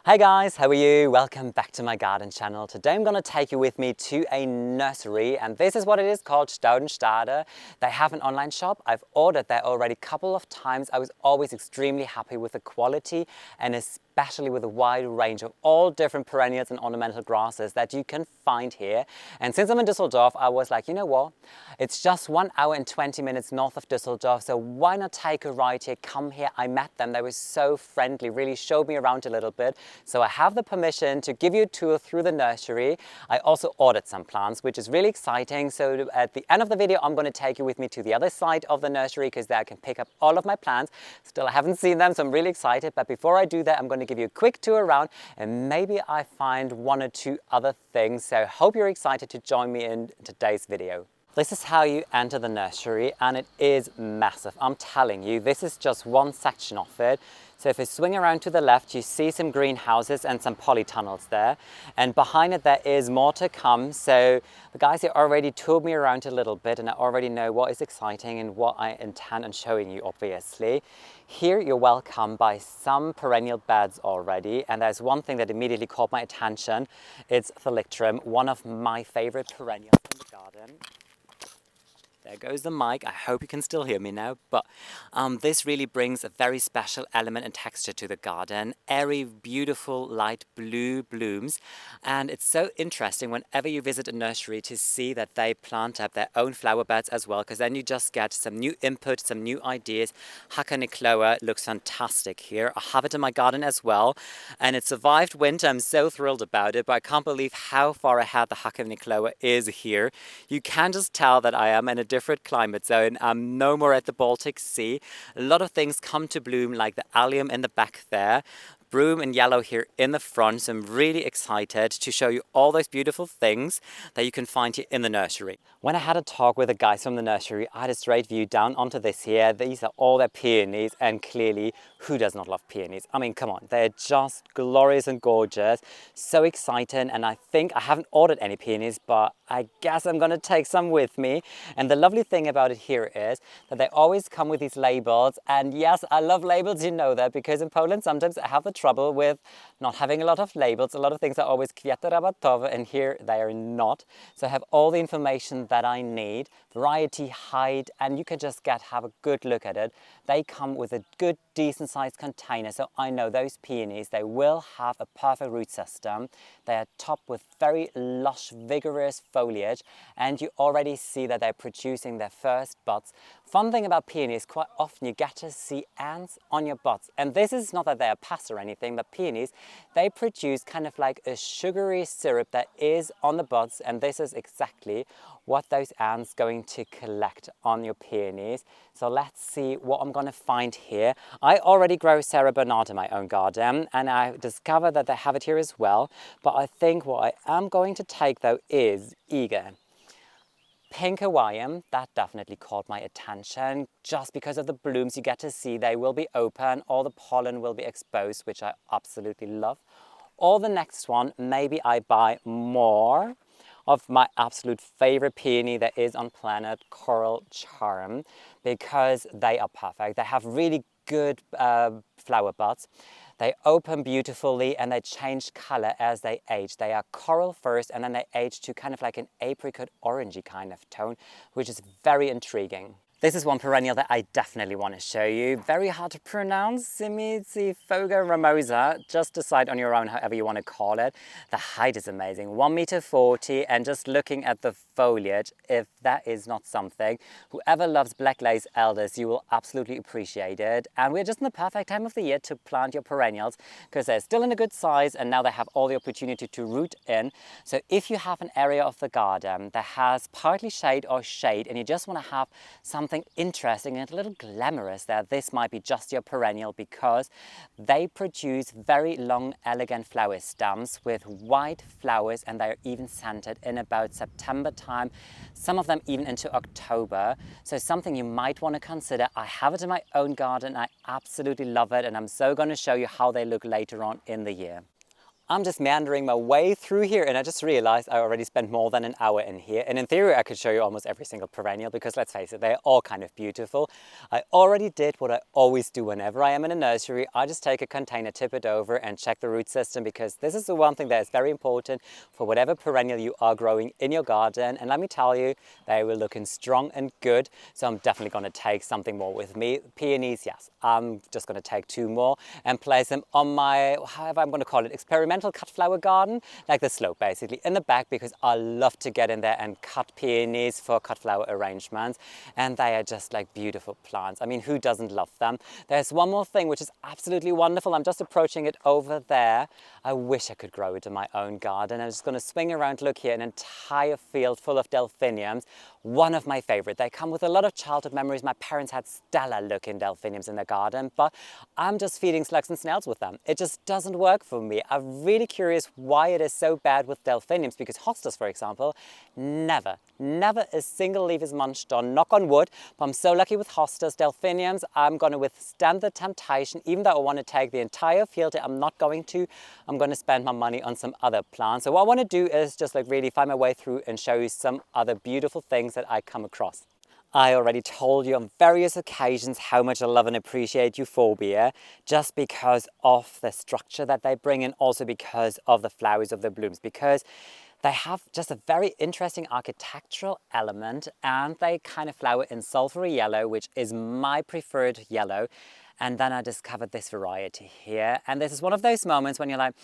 Hi guys, how are you? Welcome back to my garden channel. Today I'm going to take you with me to a nursery, and this is what it is called, Stauden Stade. They have an online shop. I've ordered there already a couple of times. I was always extremely happy with the quality and especially with a wide range of all different perennials and ornamental grasses that you can find here. And since I'm in Düsseldorf, I was like, you know what? It's just 1 hour and 20 minutes north of Düsseldorf, so why not take a ride here, come here. I met them, they were so friendly, really showed me around a little bit. So I have the permission to give you a tour through the nursery. I also ordered some plants, which is really exciting. So at the end of the video, I'm going to take you with me to the other side of the nursery because there I can pick up all of my plants. Still, I haven't seen them, so I'm really excited. But before I do that, I'm going to give you a quick tour around and maybe I find 1 or 2 other things. So I hope you're excited to join me in today's video. This is how you enter the nursery, and it is massive. I'm telling you, this is just one section of it. So if you swing around to the left, you see some greenhouses and some polytunnels there. And behind it, there is more to come. So the guys here already toured me around a little bit, and I already know what is exciting and what I intend on showing you, obviously. Here, you're welcomed by some perennial beds already. And there's one thing that immediately caught my attention. It's Thalictrum, one of my favorite perennials in the garden. There goes the mic. I hope you can still hear me now, but this really brings a very special element and texture to the garden. Airy, beautiful, light blue blooms. And it's so interesting whenever you visit a nursery to see that they plant up their own flower beds as well, because then you just get some new input, some new ideas. Hacker looks fantastic here. I have it in my garden as well, and it survived winter. I'm so thrilled about it, but I can't believe how far ahead the Hacker is here. You can just tell that I am in a different climate zone. I'm no more at the Baltic Sea. A lot of things come to bloom, like the allium in the back there. Broom and yellow here in the front. So I'm really excited to show you all those beautiful things that you can find here in the nursery. When I had a talk with the guys from the nursery, I had a straight view down onto this here. These are all their peonies, and clearly, who does not love peonies? I mean, come on, they're just glorious and gorgeous. So exciting, and I think I haven't ordered any peonies, but I guess I'm gonna take some with me. And the lovely thing about it here is that they always come with these labels. And yes, I love labels, you know that, because in Poland sometimes I have the trouble with not having a lot of labels. A lot of things are always kwiaty rabatowe, and here they are not. So I have all the information that I need, variety, height, and you can just have a good look at it. They come with a good, decent sized container, so I know those peonies, they will have a perfect root system. They are topped with very lush, vigorous foliage, and you already see that they're producing their first buds. Fun thing about peonies, quite often you get to see ants on your buds, and this is not that they're pests or anything, but peonies, they produce kind of like a sugary syrup that is on the buds, and this is exactly what those ants going to collect on your peonies. So let's see what I'm going to find here. I already grow Sarah Bernard in my own garden, and I discovered that they have it here as well. But I think what I am going to take though is Eager. Pink Hawaiian, that definitely caught my attention just because of the blooms you get to see. They will be open, all the pollen will be exposed, which I absolutely love. Or the next one, maybe I buy more of my absolute favorite peony that is on planet, Coral Charm, because they are perfect. They have really good flower buds. They open beautifully and they change color as they age. They are coral first and then they age to kind of like an apricot orangey kind of tone, which is very intriguing. This is one perennial that I definitely want to show you. Very hard to pronounce, Simizifoga ramosa. Just decide on your own however you want to call it. The height is amazing, 1.40 m, and just looking at the foliage, if that is not something, whoever loves black lace elders, you will absolutely appreciate it. And we're just in the perfect time of the year to plant your perennials because they're still in a good size and now they have all the opportunity to root in. So if you have an area of the garden that has partly shade or shade and you just want to have something interesting and a little glamorous there, this might be just your perennial because they produce very long, elegant flower stems with white flowers, and they're even scented in about September time, some of them even into October. So something you might want to consider. I have it in my own garden. I absolutely love it, and I'm so going to show you how they look later on in the year. I'm just meandering my way through here and I just realized I already spent more than an hour in here. And in theory, I could show you almost every single perennial because let's face it, they're all kind of beautiful. I already did what I always do whenever I am in a nursery. I just take a container, tip it over and check the root system because this is the one thing that is very important for whatever perennial you are growing in your garden. And let me tell you, they were looking strong and good. So I'm definitely going to take something more with me. Peonies, yes, I'm just going to take 2 more and place them on my, however I'm going to call it, experimental cut flower garden, like the slope basically, in the back because I love to get in there and cut peonies for cut flower arrangements. And they are just like beautiful plants. I mean, who doesn't love them? There's one more thing which is absolutely wonderful. I'm just approaching it over there. I wish I could grow it in my own garden. I'm just going to swing around, look here, an entire field full of delphiniums. One of my favorite. They come with a lot of childhood memories. My parents had stellar looking delphiniums in their garden, but I'm just feeding slugs and snails with them. It just doesn't work for me. I'm really curious why it is so bad with delphiniums because hostas, for example, never a single leaf is munched on, knock on wood, but I'm so lucky with hostas. Delphiniums, I'm going to withstand the temptation, even though I want to take the entire field. I'm not going to. I'm going to spend my money on some other plants. So what I want to do is just like really find my way through and show you some other beautiful things that I come across. I already told you on various occasions how much I love and appreciate euphorbia, just because of the structure that they bring and also because of the flowers of the blooms, because they have just a very interesting architectural element and they kind of flower in sulfury yellow, which is my preferred yellow. And then I discovered this variety here. And this is one of those moments when you're like,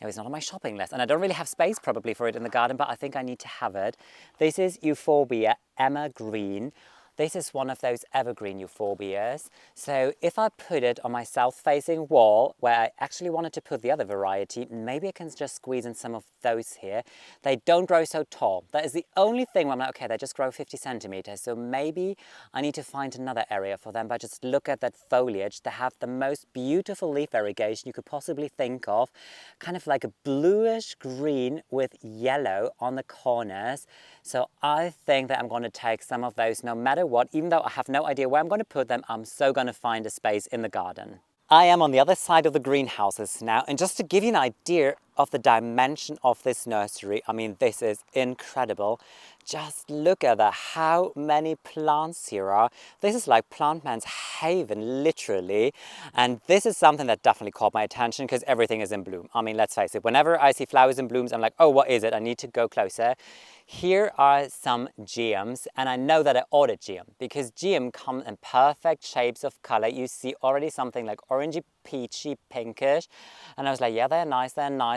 oh, it's not on my shopping list. And I don't really have space probably for it in the garden, but I think I need to have it. This is Euphorbia Emma Green. This is one of those evergreen euphorbias. So if I put it on my south-facing wall, where I actually wanted to put the other variety, maybe I can just squeeze in some of those here. They don't grow so tall. That is the only thing where I'm like, okay, they just grow 50 centimeters. So maybe I need to find another area for them, but just look at that foliage. They have the most beautiful leaf variegation you could possibly think of, kind of like a bluish green with yellow on the corners. So I think that I'm going to take some of those no matter what, even though I have no idea where I'm going to put them, I'm so going to find a space in the garden. I am on the other side of the greenhouses now, and just to give you an idea of the dimension of this nursery, I mean, this is incredible. Just look at how many plants here are. This is like Plant Man's haven, literally. And this is something that definitely caught my attention because everything is in bloom. I mean, let's face it, whenever I see flowers in blooms, I'm like, oh, what is it? I need to go closer. Here are some Geums, and I know that I ordered Geum because Geum come in perfect shapes of color. You see already something like orangey, peachy, pinkish. And I was like, yeah, they're nice,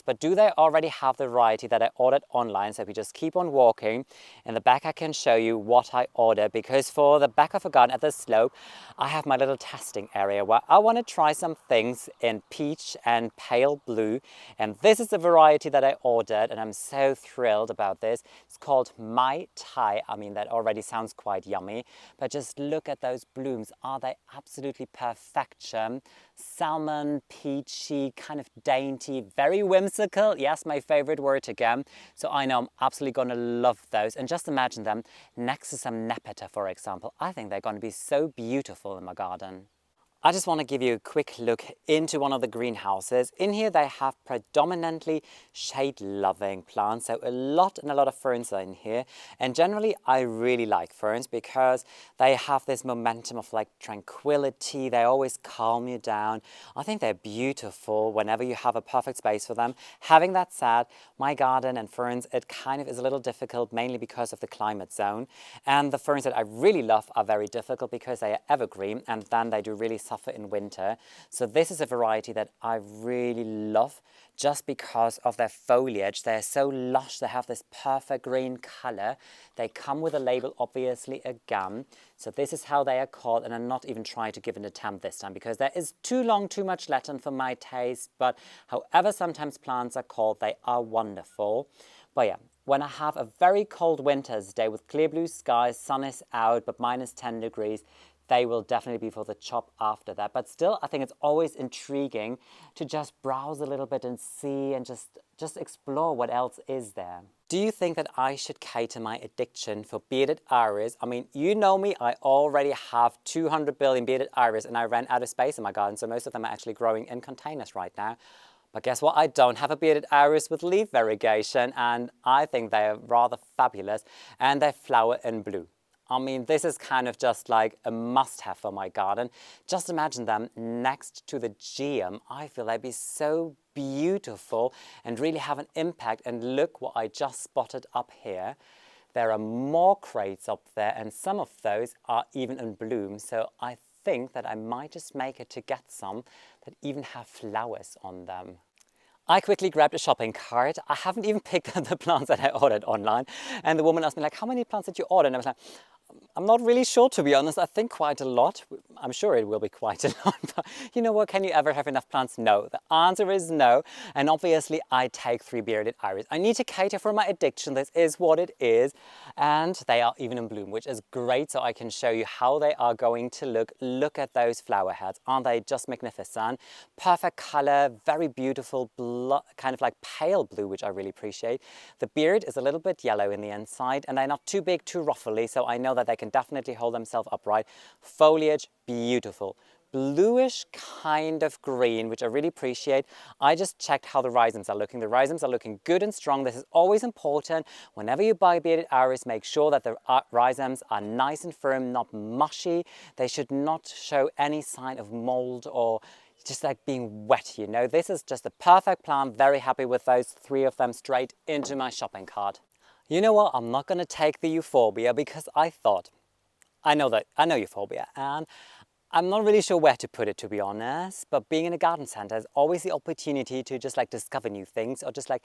but do they already have the variety that I ordered online? So if we just keep on walking, in the back I can show you what I ordered, because for the back of a garden at the slope, I have my little testing area where I want to try some things in peach and pale blue. And this is the variety that I ordered, and I'm so thrilled about this. It's called Mai Tai. I mean, that already sounds quite yummy, but just look at those blooms. Are they absolutely perfection? Salmon, peachy, kind of dainty, very whimsical. Yes, my favorite word again. So I know I'm absolutely going to love those. And just imagine them next to some Nepeta, for example. I think they're going to be so beautiful in my garden. I just want to give you a quick look into one of the greenhouses. In here they have predominantly shade-loving plants, so a lot of ferns are in here. And generally I really like ferns because they have this momentum of like tranquility. They always calm you down. I think they're beautiful whenever you have a perfect space for them. Having that said, my garden and ferns, it kind of is a little difficult, mainly because of the climate zone. And the ferns that I really love are very difficult because they are evergreen, and then they do really suffer in winter. So this is a variety that I really love just because of their foliage. They're so lush, they have this perfect green color. They come with a label, obviously a gum. So this is how they are called, and I'm not even trying to give an attempt this time because there is too much Latin for my taste, but however sometimes plants are called, they are wonderful. But yeah, when I have a very cold winter's day with clear blue skies, sun is out, but minus 10 degrees, they will definitely be for the chop after that. But still, I think it's always intriguing to just browse a little bit and see and just explore what else is there. Do you think that I should cater my addiction for bearded iris? I mean, you know me, I already have 200 billion bearded iris and I ran out of space in my garden, so most of them are actually growing in containers right now. But guess what? I don't have a bearded iris with leaf variegation, and I think they are rather fabulous, and they flower in blue. I mean, this is kind of just like a must-have for my garden. Just imagine them next to the Geum. I feel they'd be so beautiful and really have an impact. And look what I just spotted up here. There are more crates up there, and some of those are even in bloom. So I think that I might just make it to get some that even have flowers on them. I quickly grabbed a shopping cart. I haven't even picked up the plants that I ordered online. And the woman asked me, like, how many plants did you order? And I was like, I'm not really sure, to be honest. I think quite a lot. I'm sure it will be quite a lot, but you know what? Can you ever have enough plants? No. The answer is no. And obviously I take 3 bearded iris. I need to cater for my addiction. This is what it is. And they are even in bloom, which is great. So I can show you how they are going to look. Look at those flower heads. Aren't they just magnificent? Perfect color, very beautiful, kind of like pale blue, which I really appreciate. The beard is a little bit yellow in the inside, and they're not too big, too ruffly. So I know that they can definitely hold themselves upright. Foliage, beautiful. Bluish kind of green, which I really appreciate. I just checked how the rhizomes are looking. The rhizomes are looking good and strong. This is always important. Whenever you buy bearded iris, make sure that the rhizomes are nice and firm, not mushy. They should not show any sign of mold or just like being wet, you know. This is just a perfect plant. Very happy with those 3 of them straight into my shopping cart. You know what? I'm not going to take the euphorbia because I thought, I know euphorbia, and I'm not really sure where to put it, to be honest, but being in a garden center is always the opportunity to just like discover new things or just like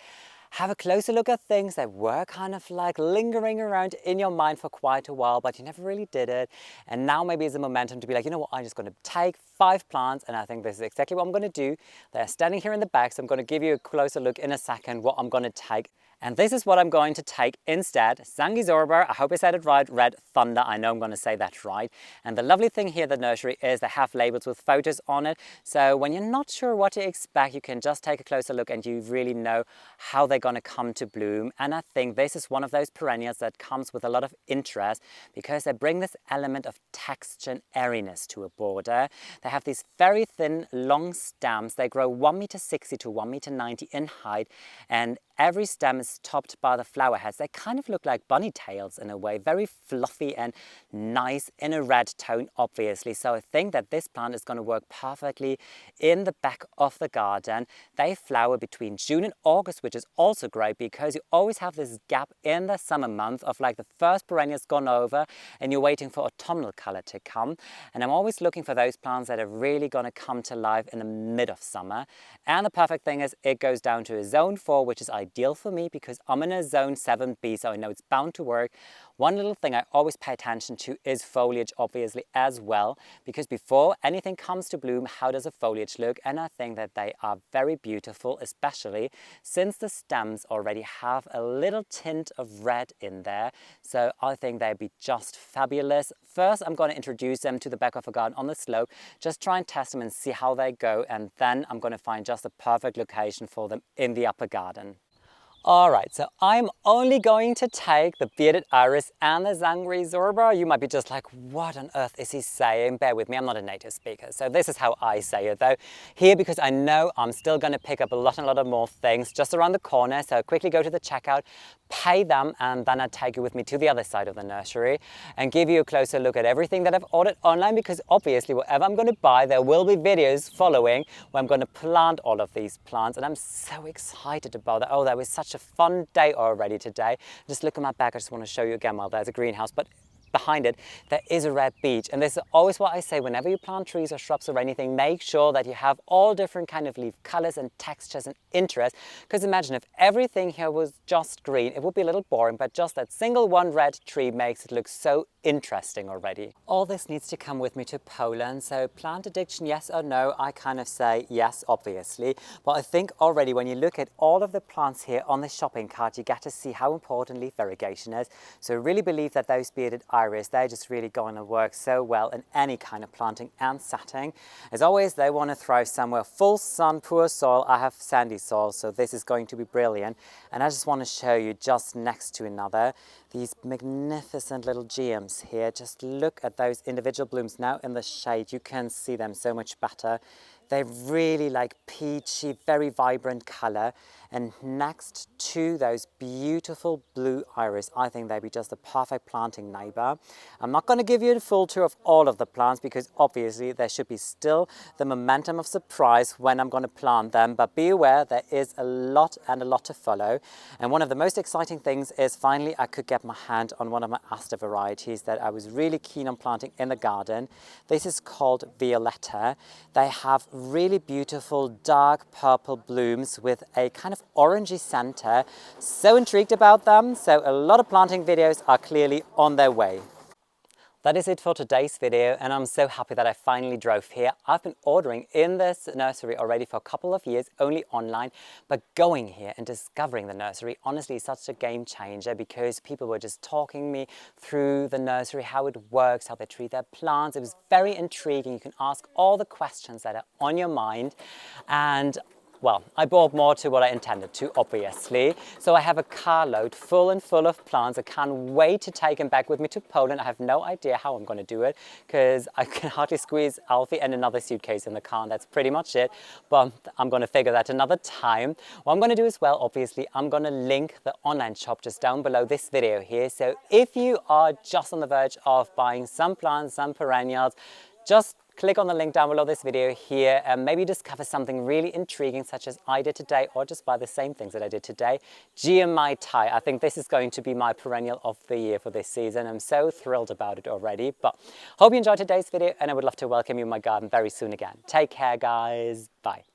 have a closer look at things that were kind of like lingering around in your mind for quite a while, but you never really did it. And now maybe it's a momentum to be like, you know what, I'm just going to take 5 plants, and I think this is exactly what I'm going to do. They're standing here in the back, so I'm going to give you a closer look in a second what I'm going to take. And this is what I'm going to take instead. Sanguisorba, I hope I said it right, Red Thunder, I know I'm going to say that right. And the lovely thing here at the nursery is they have labels with photos on it. So when you're not sure what to expect, you can just take a closer look and you really know how they're going to come to bloom. And I think this is one of those perennials that comes with a lot of interest because they bring this element of texture and airiness to a border. They have these very thin, long stems. They grow 1,60 m to 1,90 m in height, and every stem is topped by the flower heads. They kind of look like bunny tails in a way, very fluffy and nice in a red tone, obviously. So I think that this plant is going to work perfectly in the back of the garden. They flower between June and August, which is also great because you always have this gap in the summer month of like the first perennial's gone over and you're waiting for autumnal color to come. And I'm always looking for those plants that are really going to come to life in the mid of summer. And the perfect thing is it goes down to a zone 4, which is ideal for me because I'm in a zone 7B, so I know it's bound to work. One little thing I always pay attention to is foliage, obviously, as well, because before anything comes to bloom, how does the foliage look? And I think that they are very beautiful, especially since the stems already have a little tint of red in there. So I think they'd be just fabulous. First, I'm going to introduce them to the back of the garden on the slope, just try and test them and see how they go. And then I'm going to find just the perfect location for them in the upper garden. Alright, so I'm only going to take the bearded iris and the Sanguisorba. You might be just like, what on earth is he saying? Bear with me, I'm not a native speaker, so this is how I say it though. Here, because I know I'm still going to pick up a lot of more things just around the corner, so quickly go to the checkout, pay them, and then I take you with me to the other side of the nursery and give you a closer look at everything that I've ordered online, because obviously whatever I'm going to buy, there will be videos following where I'm going to plant all of these plants, and I'm so excited about that. Oh, that was such a fun day already today. Just look at my back. I just want to show you again while there's a greenhouse, but behind it there is a red beech, and this is always what I say whenever you plant trees or shrubs or anything. Make sure that you have all different kind of leaf colors and textures and interests, because imagine if everything here was just green, it would be a little boring, but just that single one red tree makes it look so interesting already. All this needs to come with me to Poland, so plant addiction, yes or no? I kind of say yes, obviously, but I think already when you look at all of the plants here on the shopping cart, you get to see how important leaf variegation is. So I really believe that those bearded iris, they're just really going to work so well in any kind of planting and setting. As always, they want to thrive somewhere full sun, poor soil. I have sandy soil, so this is going to be brilliant. And I just want to show you just next to another, these magnificent little geums here. Just look at those individual blooms now in the shade. You can see them so much better. They're really like peachy, very vibrant color. And next to those beautiful blue iris, I think they'd be just the perfect planting neighbor. I'm not going to give you a full tour of all of the plants because obviously there should be still the momentum of surprise when I'm going to plant them. But be aware, there is a lot to follow. And one of the most exciting things is finally I could get my hand on one of my Aster varieties that I was really keen on planting in the garden. This is called Violetta. They have really beautiful dark purple blooms with a kind of orangey center. So intrigued about them, so a lot of planting videos are clearly on their way. That is it for today's video, and I'm so happy that I finally drove here. I've been ordering in this nursery already for a couple of years, only online, but going here and discovering the nursery honestly is such a game changer because people were just talking me through the nursery, how it works, how they treat their plants. It was very intriguing. You can ask all the questions that are on your mind, and well, I bought more to what I intended to, obviously. So I have a carload full of plants. I can't wait to take them back with me to Poland. I have no idea how I'm going to do it because I can hardly squeeze Alfie and another suitcase in the car, and that's pretty much it. But I'm going to figure that another time. What I'm going to do as well, obviously, I'm going to link the online shop just down below this video here. So if you are just on the verge of buying some plants, some perennials, just click on the link down below this video here and maybe discover something really intriguing such as I did today, or just buy the same things that I did today. Geum Mai Tai. I think this is going to be my perennial of the year for this season. I'm so thrilled about it already. But hope you enjoyed today's video, and I would love to welcome you in my garden very soon again. Take care, guys. Bye.